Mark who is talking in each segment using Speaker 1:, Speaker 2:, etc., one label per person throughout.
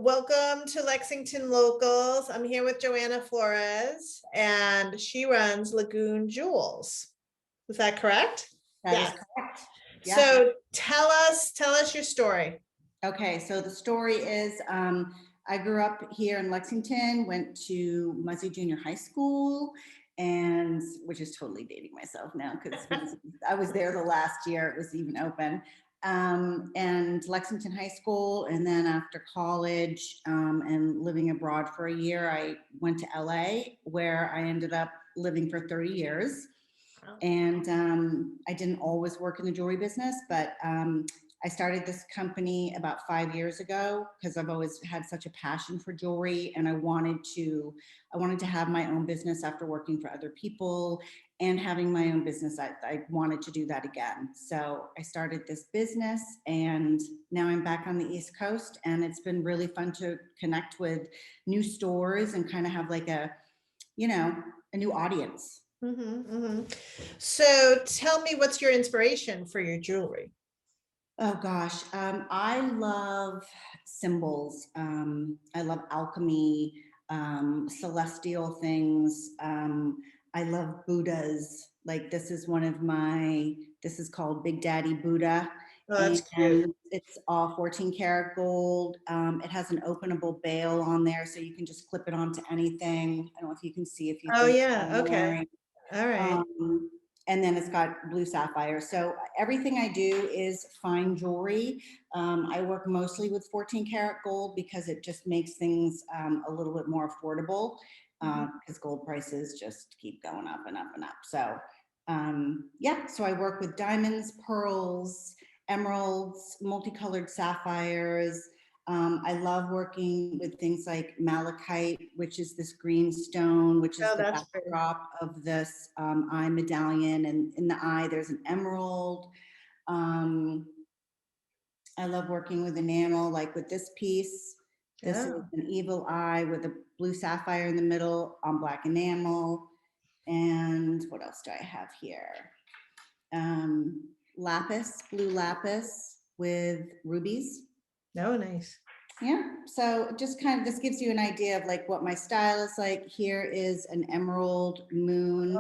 Speaker 1: welcome to Lexington Locals. I'm here with Joanna Flores, and she runs Lagoon Jewels. Is that correct?
Speaker 2: That is correct. Yeah.
Speaker 1: So tell us your story.
Speaker 2: Okay, so the story is I grew up here in Lexington, went to Muzzy Junior High School, and which is totally dating myself now because I was there the last year it was even open. And Lexington High School, and then after college and living abroad for a year, I went to LA, where I ended up living for 30 years. And I didn't always work in the jewelry business, but I started this company about 5 years ago because I've always had such a passion for jewelry, and I wanted to have my own business after working for other people and having my own business. I wanted to do that again. So I started this business, and now I'm back on the East Coast, and it's been really fun to connect with new stores and kind of have like a new audience.
Speaker 1: So tell me, what's your inspiration for your jewelry?
Speaker 2: Oh gosh, I love symbols. I love alchemy, celestial things. I love Buddhas. Like this is this is called Big Daddy Buddha.
Speaker 1: Oh, that's cute.
Speaker 2: It's all 14 karat gold. It has an openable bail on there, so you can just clip it onto anything. I don't know if you can see if you.
Speaker 1: Oh yeah, okay. All right.
Speaker 2: And then it's got blue sapphire. So everything I do is fine jewelry. I work mostly with 14 karat gold because it just makes things a little bit more affordable because gold prices just keep going up and up and up. So yeah, so I work with diamonds, pearls, emeralds, multicolored sapphires. I love working with things like malachite, which is this green stone, which is the backdrop of this eye medallion. And in the eye, there's an emerald. I love working with enamel, like with this piece. This is an evil eye with a blue sapphire in the middle on black enamel. And what else do I have here? Lapis, blue lapis with rubies.
Speaker 1: Oh, nice.
Speaker 2: Yeah, so just kind of, this gives you an idea of like what my style is like. Here is an emerald moon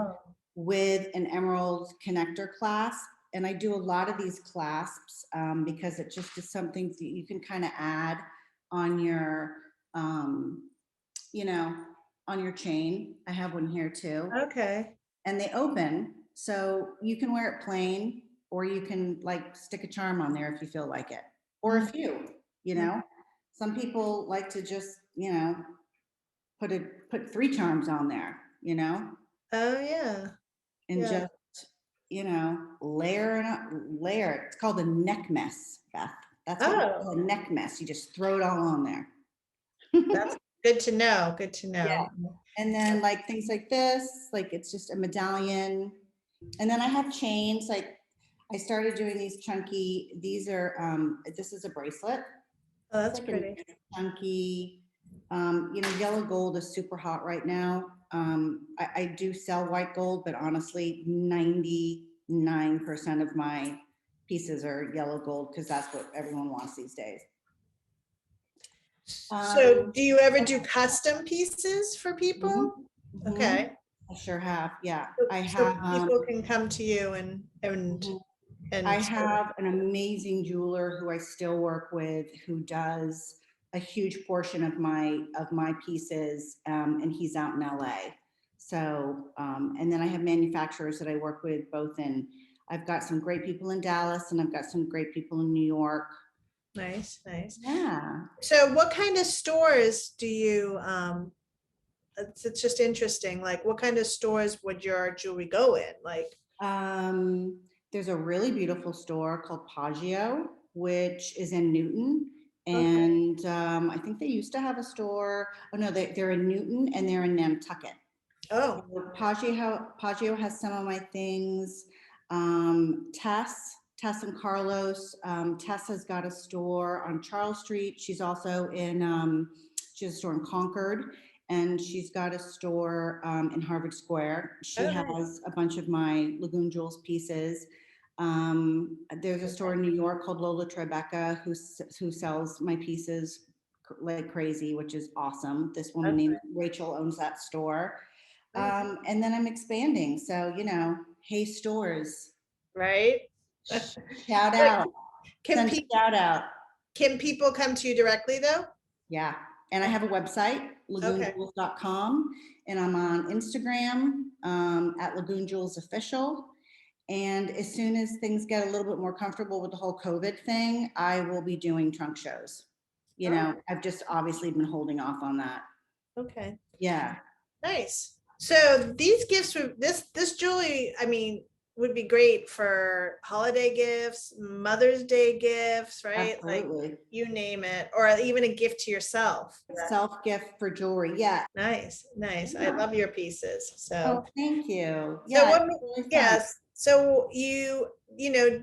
Speaker 2: with an emerald connector clasp. And I do a lot of these clasps because it just is something that you can kind of add on your, on your chain. I have one here too.
Speaker 1: Okay.
Speaker 2: And they open, so you can wear it plain, or you can like stick a charm on there if you feel like it, or a few, Some people like to just, put 3 charms on there,
Speaker 1: Oh yeah.
Speaker 2: And just, layer it. It's called a neck mess, Beth. That's what it's called, a neck mess. You just throw it all on there.
Speaker 1: That's good to know. Good to know.
Speaker 2: Yeah. And then like things like this, like it's just a medallion. And then I have chains, like I started doing these chunky, these are, this is a bracelet.
Speaker 1: Oh, that's like pretty.
Speaker 2: Chunky, yellow gold is super hot right now. I do sell white gold, but honestly, 99% of my pieces are yellow gold because that's what everyone wants these days.
Speaker 1: So do you ever do custom pieces for people? Okay.
Speaker 2: I sure have. Yeah. I
Speaker 1: have.
Speaker 2: So
Speaker 1: people can come to you and
Speaker 2: I have an amazing jeweler who I still work with who does a huge portion of my pieces, and he's out in LA. So, and then I have manufacturers that I work with both I've got some great people in Dallas, and I've got some great people in New York.
Speaker 1: Nice, nice.
Speaker 2: Yeah.
Speaker 1: So what kind of stores do you, it's just interesting, like what kind of stores would your jewelry go in? Like,
Speaker 2: there's a really beautiful store called Paggio, which is in Newton. And I think they used to have a store. Oh no, they're in Newton and they're in Nantucket.
Speaker 1: Oh,
Speaker 2: so Paggio has some of my things. Tess and Carlos. Tess has got a store on Charles Street. She's also in, she has a store in Concord, and she's got a store in Harvard Square. She has a bunch of my Lagoon Jewels pieces. There's a store in New York called Lola Tribeca who sells my pieces like crazy, which is awesome. This woman
Speaker 1: Okay.
Speaker 2: named Rachel owns that store.
Speaker 1: Nice.
Speaker 2: And then I'm expanding. So, hey stores,
Speaker 1: Right?
Speaker 2: shout
Speaker 1: But
Speaker 2: out,
Speaker 1: can
Speaker 2: send a
Speaker 1: people,
Speaker 2: shout out.
Speaker 1: can people come to you directly though?
Speaker 2: Yeah. And I have a website,
Speaker 1: Okay.
Speaker 2: lagoonjewels.com, and I'm on Instagram at Lagoon Jewels Official. And as soon as things get a little bit more comfortable with the whole COVID thing, I will be doing trunk shows.
Speaker 1: Oh,
Speaker 2: I've just obviously been holding off on that.
Speaker 1: okay.
Speaker 2: Yeah,
Speaker 1: Nice. So these gifts would this jewelry, I mean, would be great for holiday gifts, Mother's Day gifts, right? Like
Speaker 2: absolutely.
Speaker 1: you name it, or even a gift to yourself.
Speaker 2: Self gift for jewelry. Yeah.
Speaker 1: Nice, nice. I
Speaker 2: Yeah.
Speaker 1: love your pieces.
Speaker 2: Oh, thank you.
Speaker 1: So
Speaker 2: Yeah,
Speaker 1: what,
Speaker 2: it's really fun.
Speaker 1: yes. So you know,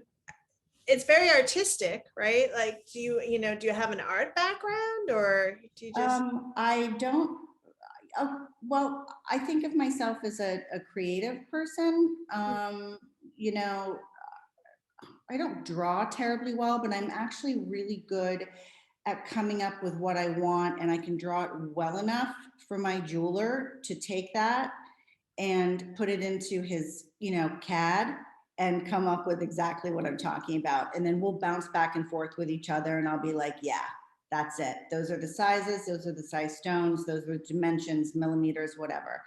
Speaker 1: it's very artistic, right? Like, do you have an art background or do you just,
Speaker 2: I don't, well, I think of myself as a creative person. You know, I don't draw terribly well, but I'm actually really good at coming up with what I want, and I can draw it well enough for my jeweler to take that and put it into his, CAD and come up with exactly what I'm talking about. And then we'll bounce back and forth with each other, and I'll be like, yeah, that's it. Those are the sizes, those are the size stones, those are dimensions, millimeters, whatever.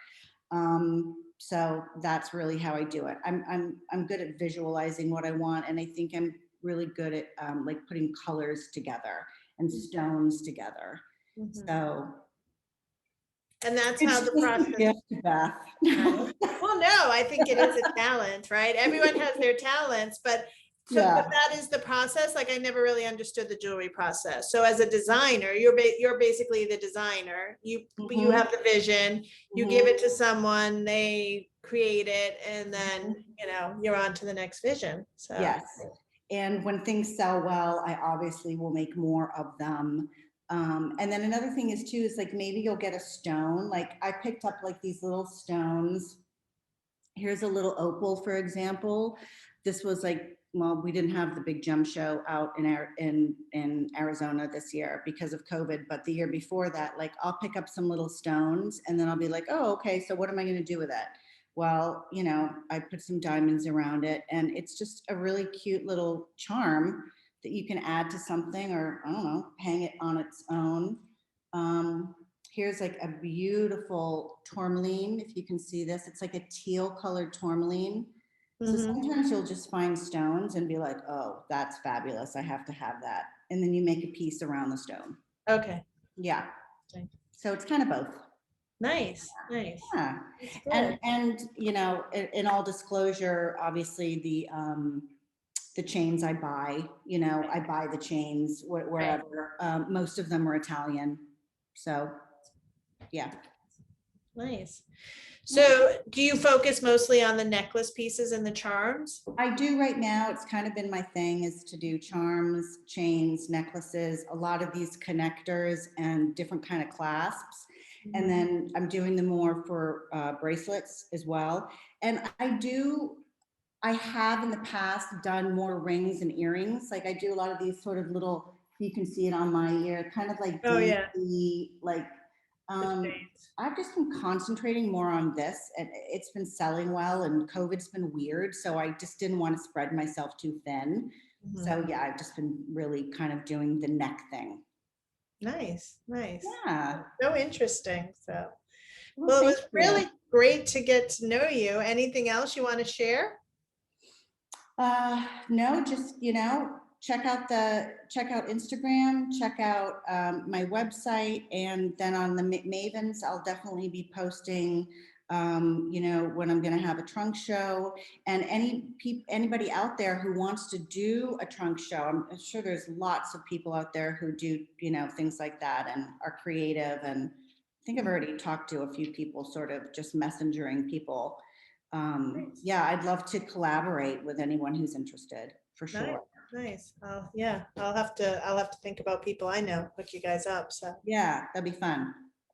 Speaker 2: So that's really how I do it. I'm good at visualizing what I want, and I think I'm really good at like putting colors together and stones together.
Speaker 1: Mhm.
Speaker 2: So
Speaker 1: And that's
Speaker 2: it's
Speaker 1: how the
Speaker 2: just a
Speaker 1: process.
Speaker 2: gift, Beth.
Speaker 1: Well, no, I think it is a talent, right? Everyone has their talents, but so,
Speaker 2: Yeah.
Speaker 1: but that is the process. Like I never really understood the jewelry process. So as a designer, you're basically the designer. You
Speaker 2: Mhm,
Speaker 1: have the vision, you give
Speaker 2: mhm,
Speaker 1: it to someone, they create it, and then,
Speaker 2: mhm.
Speaker 1: you're on to the next vision. So,
Speaker 2: Yes. And when things sell well, I obviously will make more of them. And then another thing is too, is like maybe you'll get a stone. Like I picked up like these little stones. Here's a little opal, for example. This was like, well, we didn't have the big gem show out in Arizona this year because of COVID, but the year before that, like I'll pick up some little stones and then I'll be like, oh, okay, so what am I going to do with it? Well, I put some diamonds around it, and it's just a really cute little charm that you can add to something, or I don't know, hang it on its own. Um, Here's like a beautiful tourmaline. If you can see this, it's like a teal colored tourmaline. So
Speaker 1: mhm.
Speaker 2: sometimes you'll just find stones and be like, oh, that's fabulous. I have to have that. And then you make a piece around the stone.
Speaker 1: Okay.
Speaker 2: Yeah. So it's kind of both.
Speaker 1: Nice, nice.
Speaker 2: Yeah.
Speaker 1: That's
Speaker 2: And
Speaker 1: good.
Speaker 2: in all disclosure, obviously the chains I buy, I buy the chains
Speaker 1: Right.
Speaker 2: wherever. Most of them are Italian. So yeah.
Speaker 1: Nice.
Speaker 2: Yeah.
Speaker 1: So do you focus mostly on the necklace pieces and the charms?
Speaker 2: I do right now. It's kind of been my thing, is to do charms, chains, necklaces, a lot of these connectors and different kind of clasps. And then I'm doing them more for bracelets as well. And I have in the past done more rings and earrings. Like I do a lot of these sort of little, you can see it on my ear, kind of like
Speaker 1: Oh, yeah.
Speaker 2: dainty, like
Speaker 1: The
Speaker 2: um,
Speaker 1: shades.
Speaker 2: I've just been concentrating more on this, and it's been selling well, and COVID's been weird. So I just didn't want to spread myself too thin.
Speaker 1: Mhm.
Speaker 2: So yeah, I've just been really kind of doing the neck thing.
Speaker 1: Nice, nice.
Speaker 2: Yeah.
Speaker 1: So interesting. So,
Speaker 2: Well,
Speaker 1: well, it
Speaker 2: thank
Speaker 1: was
Speaker 2: you.
Speaker 1: really great to get to know you. Anything else you want to share?
Speaker 2: No, just, check out Instagram, check out my website, and then on the Mavens, I'll definitely be posting, when I'm going to have a trunk show. And anybody out there who wants to do a trunk show, I'm sure there's lots of people out there who do, things like that and are creative. And I think I've already talked to a few people, sort of just messengering people.
Speaker 1: Nice,
Speaker 2: Yeah, I'd love to collaborate with anyone who's interested, for
Speaker 1: nice,
Speaker 2: sure.
Speaker 1: nice. Yeah, I'll have to think about people I know, hook you guys up. So
Speaker 2: Yeah, that'd be fun.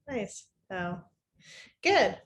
Speaker 1: nice. So good.